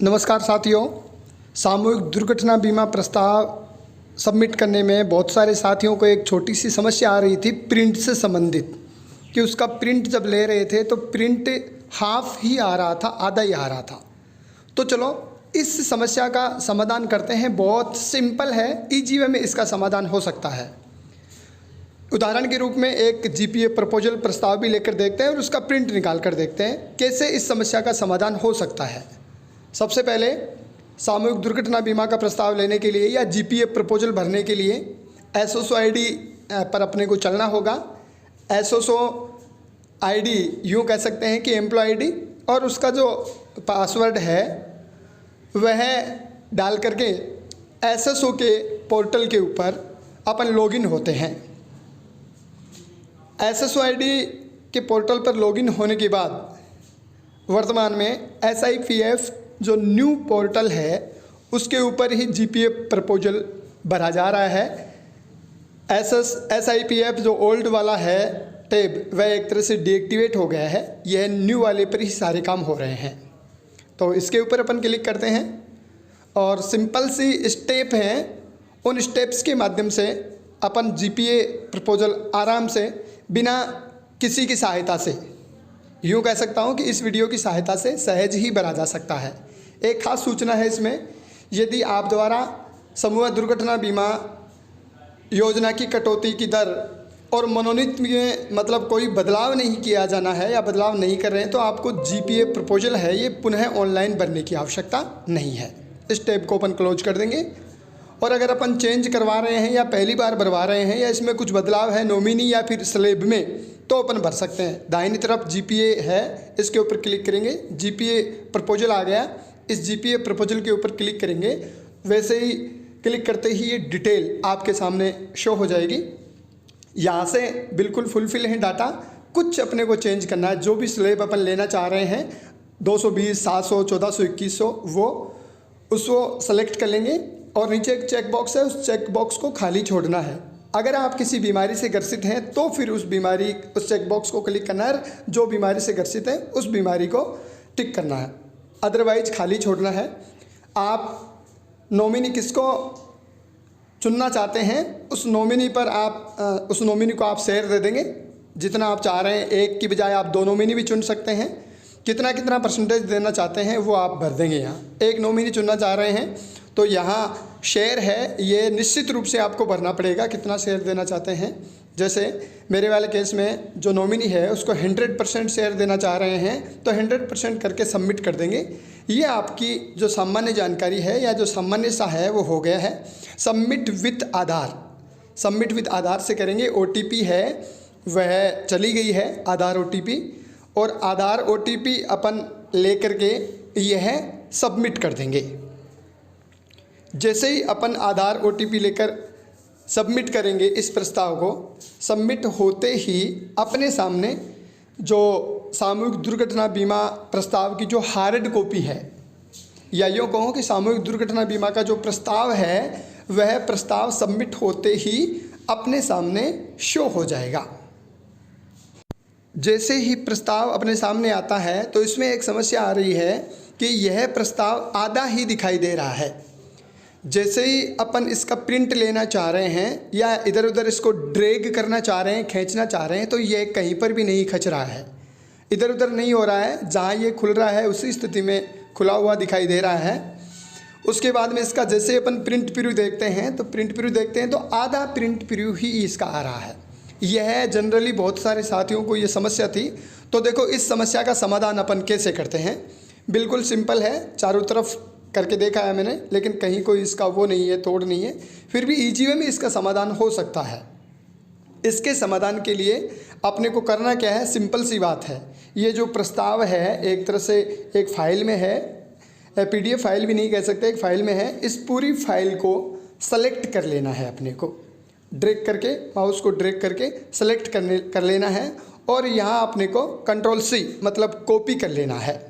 नमस्कार साथियों। सामूहिक दुर्घटना बीमा प्रस्ताव सबमिट करने में बहुत सारे साथियों को एक छोटी सी समस्या आ रही थी प्रिंट से संबंधित, कि उसका प्रिंट जब ले रहे थे तो प्रिंट हाफ ही आ रहा था, आधा ही आ रहा था। तो चलो इस समस्या का समाधान करते हैं। बहुत सिंपल है, ईजी वे में इसका समाधान हो सकता है। उदाहरण के रूप में एक जीपीए प्रपोजल प्रस्ताव भी लेकर देखते हैं और उसका प्रिंट निकाल कर देखते हैं कैसे इस समस्या का समाधान हो सकता है। सबसे पहले सामूहिक दुर्घटना बीमा का प्रस्ताव लेने के लिए या जीपीए प्रपोजल भरने के लिए एसओसो आईडी पर अपने को चलना होगा। एसओसो आईडी यूँ कह सकते हैं कि एम्प्लॉय आईडी, और उसका जो पासवर्ड है वह डाल करके एसएसओ के पोर्टल के ऊपर अपन लॉगिन होते हैं। एसएसओ आईडी के पोर्टल पर लॉगिन होने के बाद वर्तमान में SIPF जो न्यू पोर्टल है उसके ऊपर ही जीपीए प्रपोजल भरा जा रहा है। SIPF जो ओल्ड वाला है टैब वह एक तरह से डीएक्टिवेट हो गया है, यह न्यू वाले पर ही सारे काम हो रहे हैं। तो इसके ऊपर अपन क्लिक करते हैं और सिंपल सी स्टेप हैं, उन स्टेप्स के माध्यम से अपन जीपीए प्रपोजल आराम से बिना किसी की सहायता से, यूँ कह सकता हूँ कि इस वीडियो की सहायता से सहज ही भरा जा सकता है। एक खास सूचना है इसमें, यदि आप द्वारा समूह दुर्घटना बीमा योजना की कटौती की दर और मनोनीत में मतलब कोई बदलाव नहीं किया जाना है या बदलाव नहीं कर रहे हैं तो आपको जीपीए प्रपोजल है ये पुनः ऑनलाइन भरने की आवश्यकता नहीं है। इस टैब को अपन क्लोज कर देंगे। और अगर अपन चेंज करवा रहे हैं या पहली बार भरवा रहे हैं या इसमें कुछ बदलाव है नॉमिनी या फिर स्लेब में, तो अपन भर सकते हैं। दाहिनी तरफ जीपीए है, इसके ऊपर क्लिक करेंगे, जीपीए प्रपोजल आ गया। इस जीपीए प्रपोजल के ऊपर क्लिक करेंगे, वैसे ही क्लिक करते ही ये डिटेल आपके सामने शो हो जाएगी। यहाँ से बिल्कुल फुलफिल है डाटा, कुछ अपने को चेंज करना है। जो भी स्लेब अपन लेना चाह रहे हैं 220, 700, 1400, 2100 वो उसको सेलेक्ट कर लेंगे और नीचे एक चेक बॉक्स है, उस चेक बॉक्स को खाली छोड़ना है। अगर आप किसी बीमारी से ग्रसित हैं तो फिर उस चेक बॉक्स को क्लिक करना है, जो बीमारी से ग्रसित है उस बीमारी को टिक करना है, अदरवाइज खाली छोड़ना है। आप नॉमिनी किसको चुनना चाहते हैं उस नॉमिनी पर आप उस नॉमिनी को आप शेयर दे देंगे जितना आप चाह रहे हैं। एक की बजाय आप 2 नॉमिनी भी चुन सकते हैं। कितना परसेंटेज देना चाहते हैं वो आप भर देंगे। यहाँ एक नॉमिनी चुनना चाह रहे हैं तो यहाँ शेयर है, ये निश्चित रूप से आपको भरना पड़ेगा कितना शेयर देना चाहते हैं। जैसे मेरे वाले केस में जो नॉमिनी है उसको 100% शेयर देना चाह रहे हैं तो 100% करके सबमिट कर देंगे। ये आपकी जो सामान्य जानकारी है या जो सामान्य सा है वो हो गया है। Submit with Aadhaar, submit with Aadhaar से करेंगे। OTP है वह चली गई है, आधार OTP, और आधार OTP अपन ले करके यह सबमिट कर देंगे। जैसे ही अपन आधार OTP लेकर सबमिट करेंगे इस प्रस्ताव को, सबमिट होते ही अपने सामने जो सामूहिक दुर्घटना बीमा प्रस्ताव की जो हार्ड कॉपी है, या यूँ कहूँ कि सामूहिक दुर्घटना बीमा का जो प्रस्ताव है वह प्रस्ताव सबमिट होते ही अपने सामने शो हो जाएगा। जैसे ही प्रस्ताव अपने सामने आता है तो इसमें एक समस्या आ रही है कि यह प्रस्ताव आधा ही दिखाई दे रहा है। जैसे ही अपन इसका प्रिंट लेना चाह रहे हैं या इधर उधर इसको ड्रैग करना चाह रहे हैं, खींचना चाह रहे हैं, तो ये कहीं पर भी नहीं खच रहा है, इधर उधर नहीं हो रहा है। जहाँ ये खुल रहा है उसी स्थिति में खुला हुआ दिखाई दे रहा है। उसके बाद में इसका जैसे अपन प्रिंट प्रीव्यू देखते हैं तो आधा प्रिंट प्रीव्यू ही इसका आ रहा है। यह जनरली बहुत सारे साथियों को ये समस्या थी। तो देखो इस समस्या का समाधान अपन कैसे करते हैं, बिल्कुल सिंपल है। चारों तरफ करके देखा है मैंने, लेकिन कहीं कोई इसका वो नहीं है, तोड़ नहीं है, फिर भी ईजी वे में इसका समाधान हो सकता है। इसके समाधान के लिए अपने को करना क्या है, सिंपल सी बात है। ये जो प्रस्ताव है एक तरह से एक फाइल में है, PDF फाइल भी नहीं कह सकते, एक फाइल में है। इस पूरी फाइल को सेलेक्ट कर लेना है, अपने को ड्रैग करके, माउस को ड्रैग करके सेलेक्ट कर लेना है और यहाँ अपने को Ctrl+C मतलब कॉपी कर लेना है।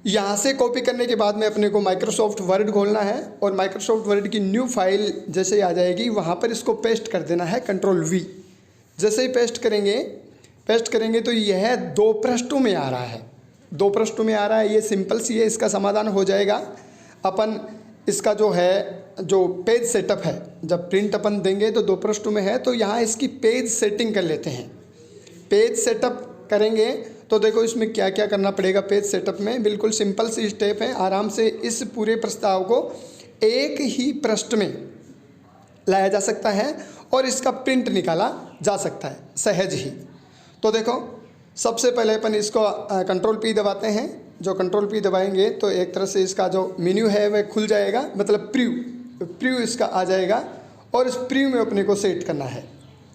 यहाँ से कॉपी करने के बाद में अपने को माइक्रोसॉफ्ट वर्ड खोलना है और माइक्रोसॉफ्ट वर्ड की न्यू फाइल जैसे ही आ जाएगी वहाँ पर इसको पेस्ट कर देना है, Ctrl+V। जैसे ही पेस्ट करेंगे तो यह 2 पृष्ठों में आ रहा है। 2 पृष्ठों में आ रहा है, ये सिंपल सी है, इसका समाधान हो जाएगा। अपन इसका जो है जो पेज सेटअप है, जब प्रिंट अपन देंगे तो 2 पृष्ठों में है, तो यहाँ इसकी पेज सेटिंग कर लेते हैं। पेज सेटअप करेंगे तो देखो इसमें क्या क्या करना पड़ेगा। पेज सेटअप में बिल्कुल सिंपल सी स्टेप है, आराम से इस पूरे प्रस्ताव को एक ही पृष्ठ में लाया जा सकता है और इसका प्रिंट निकाला जा सकता है सहज ही। तो देखो सबसे पहले अपन इसको कंट्रोल P दबाते हैं। जो कंट्रोल P दबाएंगे तो एक तरह से इसका जो मेन्यू है वह खुल जाएगा, मतलब प्रीव्यू इसका आ जाएगा और इस प्रीव्यू में अपने को सेट करना है।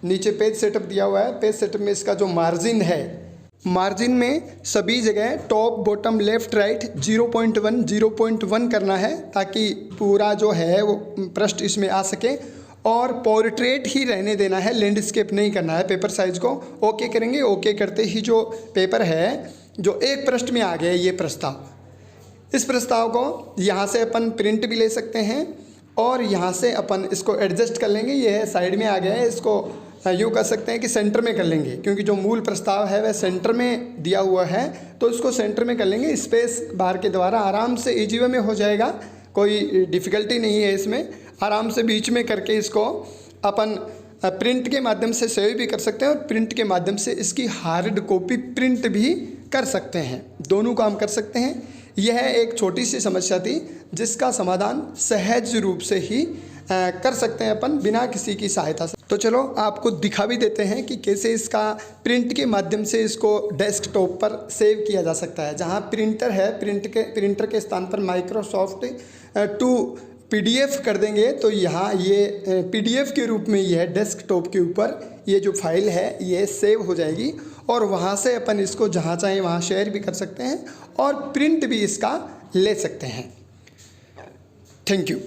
नीचे पेज सेटअप दिया हुआ है, पेज सेटअप में इसका जो मार्जिन है, मार्जिन में सभी जगह टॉप बॉटम लेफ्ट राइट 0.1 करना है ताकि पूरा जो है वो पृष्ठ इसमें आ सके। और पोर्ट्रेट ही रहने देना है, लैंडस्केप नहीं करना है। पेपर साइज को ओके करेंगे, ओके करते ही जो पेपर है जो एक पृष्ठ में आ गया ये प्रस्ताव, इस प्रस्ताव को यहाँ से अपन प्रिंट भी ले सकते हैं और यहाँ से अपन इसको एडजस्ट कर लेंगे। ये है साइड में आ गया है, इसको यूँ कर सकते हैं कि सेंटर में कर लेंगे, क्योंकि जो मूल प्रस्ताव है वह सेंटर में दिया हुआ है, तो इसको सेंटर में कर लेंगे। स्पेस बार के द्वारा आराम से इजी वे में हो जाएगा, कोई डिफ़िकल्टी नहीं है इसमें। आराम से बीच में करके इसको अपन प्रिंट के माध्यम से सेव भी कर सकते हैं और प्रिंट के माध्यम से इसकी हार्ड कॉपी प्रिंट भी कर सकते हैं, दोनों काम कर सकते हैं। यह एक छोटी सी समस्या थी जिसका समाधान सहज रूप से ही कर सकते हैं अपन बिना किसी की सहायता से। तो चलो आपको दिखा भी देते हैं कि कैसे इसका प्रिंट के माध्यम से इसको डेस्कटॉप पर सेव किया जा सकता है। जहाँ प्रिंटर है, प्रिंटर के स्थान पर माइक्रोसॉफ्ट टू PDF कर देंगे तो यहाँ ये PDF के रूप में यह डेस्कटॉप के ऊपर ये जो फाइल है ये सेव हो जाएगी और वहाँ से अपन इसको जहाँ चाहें वहाँ शेयर भी कर सकते हैं और प्रिंट भी इसका ले सकते हैं। Thank you.